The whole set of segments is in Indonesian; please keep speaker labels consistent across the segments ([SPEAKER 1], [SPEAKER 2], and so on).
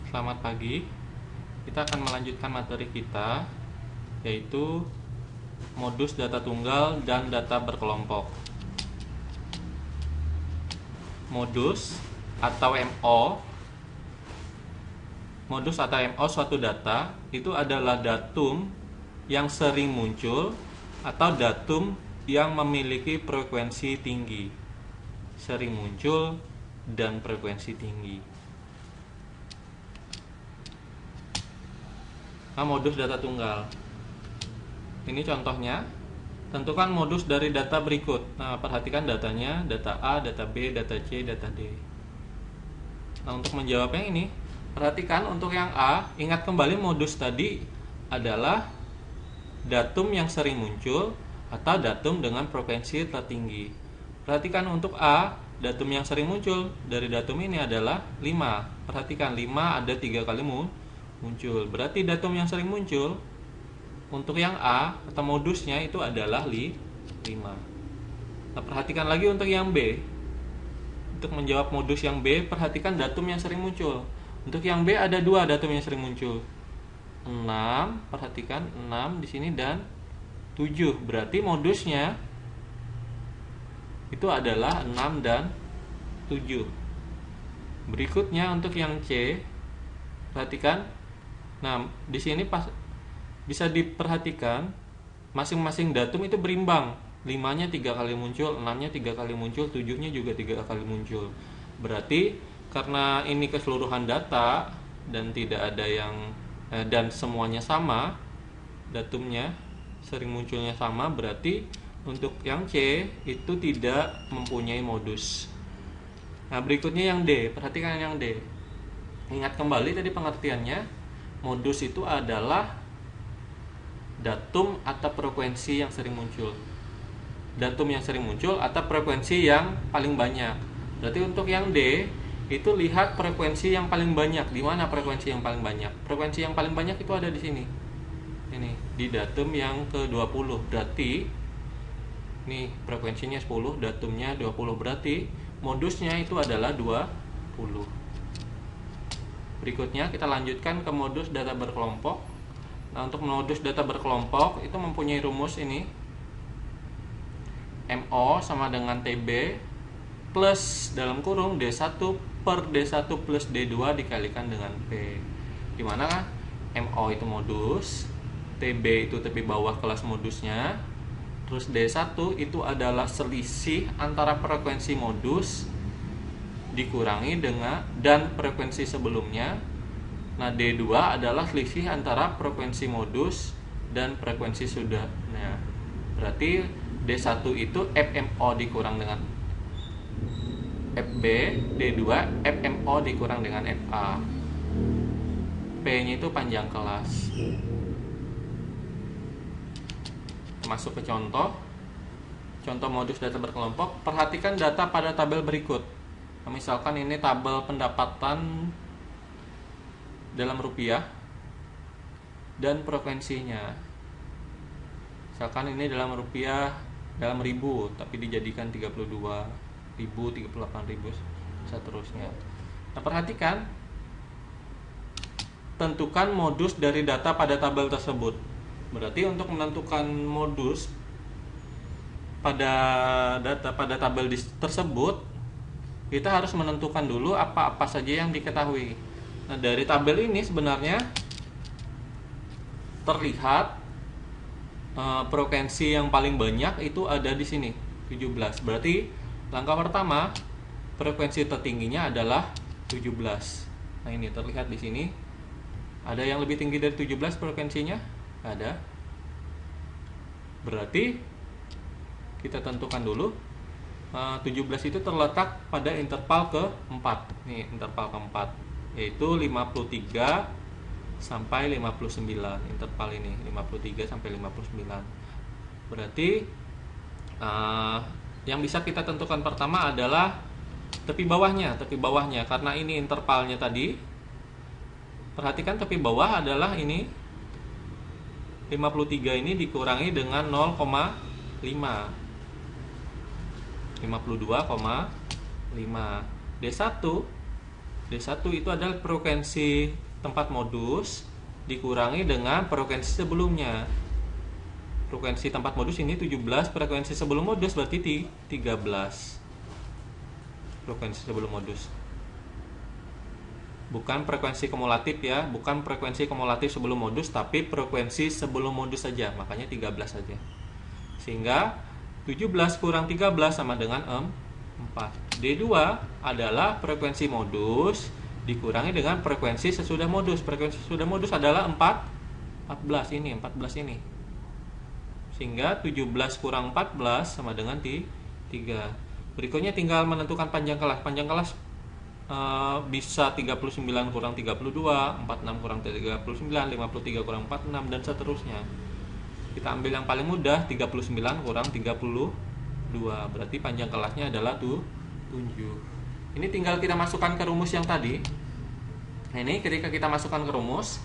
[SPEAKER 1] Selamat pagi. Kita akan melanjutkan materi kita, yaitu modus data tunggal dan data berkelompok. Modus atau MO suatu data itu adalah datum yang sering muncul atau datum yang memiliki frekuensi tinggi. Sering muncul dan frekuensi tinggi. Nah, modus data tunggal. Ini contohnya. Tentukan modus dari data berikut. Nah, perhatikan datanya, data A, data B, data C, data D. Nah, untuk menjawabnya ini, perhatikan untuk yang A, ingat kembali modus tadi adalah datum yang sering muncul atau datum dengan frekuensi tertinggi. Perhatikan untuk A, datum yang sering muncul dari datum ini adalah 5. Perhatikan 5 ada 3 kali muncul. Berarti datum yang sering muncul untuk yang A atau modusnya itu adalah 5. Nah, perhatikan lagi untuk yang B. Untuk menjawab modus yang B, perhatikan datum yang sering muncul. Untuk yang B ada 2 datum yang sering muncul. 6, perhatikan 6 di sini dan 7. Berarti modusnya itu adalah 6 dan 7. Berikutnya untuk yang C, perhatikan. Nah, di sini bisa diperhatikan masing-masing datum itu berimbang. 5-nya 3 kali muncul, 6-nya 3 kali muncul, 7-nya juga 3 kali muncul. Berarti karena ini keseluruhan data dan tidak ada yang dan semuanya sama, datumnya sering munculnya sama, berarti untuk yang C itu tidak mempunyai modus. Nah, berikutnya yang D, perhatikan yang D. Ingat kembali tadi pengertiannya. Modus itu adalah datum atau frekuensi yang sering muncul. Datum yang sering muncul atau frekuensi yang paling banyak. Berarti untuk yang D itu lihat frekuensi yang paling banyak. Di mana frekuensi yang paling banyak? Frekuensi yang paling banyak itu ada di sini. Ini di datum yang ke-20. Berarti ini frekuensinya 10, datumnya 20. Berarti modusnya itu adalah 20. Berikutnya kita lanjutkan ke modus data berkelompok. Nah, untuk modus data berkelompok itu mempunyai rumus ini. MO sama dengan TB plus dalam kurung D1 per D1 plus D2 dikalikan dengan P. Dimana MO itu modus, TB itu tepi bawah kelas modusnya, terus D1 itu adalah selisih antara frekuensi modus dikurangi dengan dan frekuensi sebelumnya. Nah, D2 adalah selisih antara frekuensi modus dan frekuensi sudah. Nah, berarti D1 itu FMO dikurang dengan FB, D2 FMO dikurang dengan FA. P-nya itu panjang kelas. Masuk ke contoh modus data berkelompok. Perhatikan data pada tabel berikut. Misalkan ini tabel pendapatan dalam rupiah dan frekuensinya. Misalkan ini dalam rupiah dalam ribu, tapi dijadikan 32.000, 38.000, seterusnya. Nah, perhatikan, tentukan modus dari data pada tabel tersebut. Berarti untuk menentukan modus pada data pada tabel tersebut, kita harus menentukan dulu apa-apa saja yang diketahui. Nah, dari tabel ini sebenarnya terlihat frekuensi yang paling banyak itu ada di sini, 17. Berarti langkah pertama, frekuensi tertingginya adalah 17. Nah, ini terlihat di sini. Ada yang lebih tinggi dari 17 frekuensinya? Ada. Berarti kita tentukan dulu. 17 itu terletak pada interval ke-4. Nih, interval ke-4, yaitu 53 sampai 59. Interval ini 53 sampai 59. Berarti yang bisa kita tentukan pertama adalah tepi bawahnya, karena ini intervalnya tadi. Perhatikan tepi bawah adalah ini 53 ini dikurangi dengan 0,5. 52,5. D1 D1 itu adalah frekuensi tempat modus dikurangi dengan frekuensi sebelumnya. Frekuensi tempat modus ini 17, frekuensi sebelum modus berarti 13. Frekuensi sebelum modus. Bukan frekuensi kumulatif ya, bukan frekuensi kumulatif sebelum modus, tapi frekuensi sebelum modus saja, makanya 13 saja. Sehingga 17 kurang 13 sama dengan 4. D2 adalah frekuensi modus dikurangi dengan frekuensi sesudah modus. Frekuensi sesudah modus adalah 14 ini. Sehingga 17 kurang 14 sama dengan 3. Berikutnya tinggal menentukan panjang kelas. Panjang kelas bisa 39 kurang 32, 46 kurang 39, 53 kurang 46, dan seterusnya. Kita ambil yang paling mudah, 39 kurang 32. Berarti panjang kelasnya adalah 7. Ini tinggal kita masukkan ke rumus yang tadi. Nah, ini ketika kita masukkan ke rumus,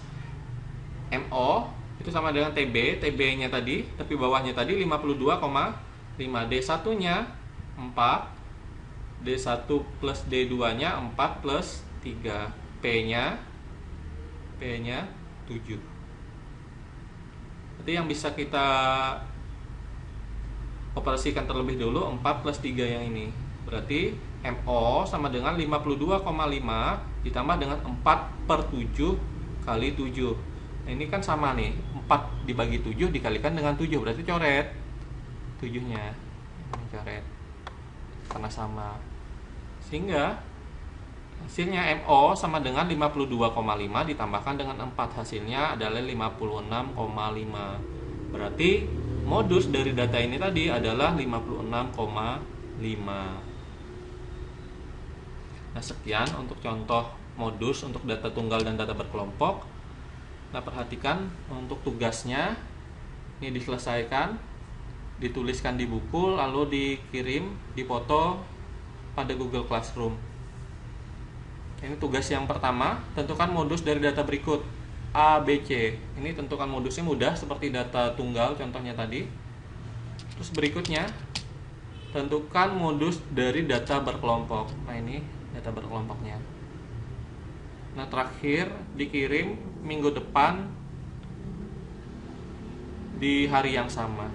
[SPEAKER 1] MO itu sama dengan TB. TB-nya tadi, tapi bawahnya tadi 52,5. D1-nya 4. D1 plus D2-nya 4 plus 3. P-nya 7. Jadi yang bisa kita operasikan terlebih dulu 4 plus 3 yang ini. Berarti MO sama dengan 52,5 ditambah dengan 4 per 7 kali 7. Nah, ini kan sama nih, 4 dibagi 7 dikalikan dengan 7, berarti coret 7-nya. Ini coret karena sama. Sehingga hasilnya MO sama dengan 52,5 ditambahkan dengan 4. Hasilnya adalah 56,5. Berarti modus dari data ini tadi adalah 56,5. Nah, sekian untuk contoh modus untuk data tunggal dan data berkelompok. Nah, perhatikan untuk tugasnya. Ini diselesaikan, dituliskan di buku, lalu dikirim, dipoto pada Google Classroom. Ini tugas yang pertama, tentukan modus dari data berikut A, B, C. Ini tentukan modusnya mudah seperti data tunggal contohnya tadi. Terus berikutnya, tentukan modus dari data berkelompok. Nah, ini data berkelompoknya. Nah, terakhir dikirim minggu depan di hari yang sama.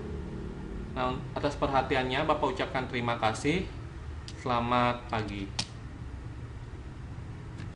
[SPEAKER 1] Nah, atas perhatiannya Bapak ucapkan terima kasih. Selamat pagi.